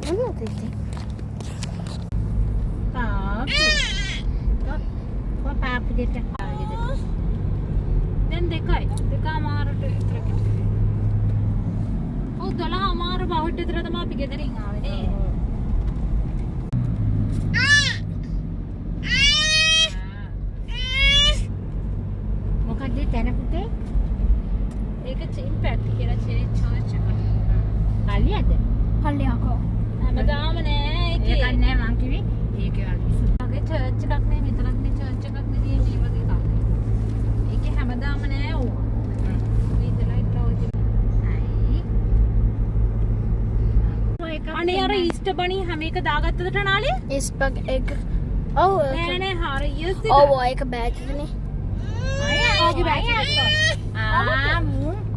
මොනවද ඉතින්? පාපු දෙට ආවේද? දැන් දෙකයි. දෙකමාරට විතර කිව්වේ. ඔව් 12මාර බවට විතර තමයි අපි ගෙදරින් ආවේ නේ. මොකක්ද තැන පුතේ? ඒක ඉම්පැක්ට් කියලා චර්ච් එක. කල්ලියද? කල්ලියකෝ. හැමදාම නෑ ඒකේ. ඒකක් නෑ මං කිව්වේ. ඒකේ වගේ. වගේ චර්ච් එකක් නේ විතරක් නේ චර්ච් එකක් නේ තියෙන්නේ මේ වගේ එකක්. ඒකේ හැමදාම නෑ ඕවා. මේ ඉතලයි ට්‍රෝජි. අනේ අර ඊස්ටර් බනි හැම එක දාගත්තද ටනාලේ? ඉස්පක් එක. ඔව් නෑ නෑ හරියට. ඔව් ඒක බෑග් එකනේ. ආගේ බෑග් එක.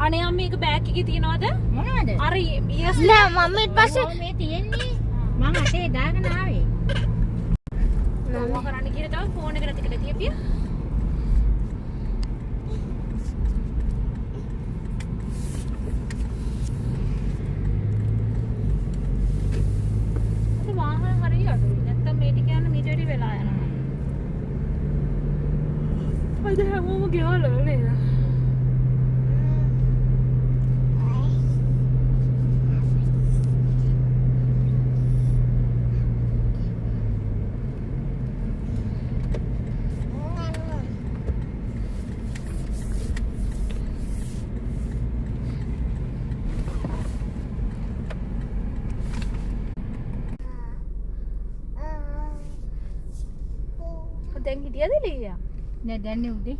අනේ අම්ම මේක බෑග් එකේ තියනවද? මොනවද? අර ඊස් නෑ මම ඊට පස්සේ මේ තියෙන්නේ මං අතේ දාගෙන ආවේ. මොකක් කරන්න කියලා තව ෆෝන් එකට ටිකලා තියපිය. ඒ වාහන හරිය අඩුයි. නැත්තම් මේ ටික යන මීට වැඩි වෙලා යනවා. අද හැමෝම ගෙවලා නේද? දැන් හිටියද ලීයා? නෑ දැන් නේ උදේ.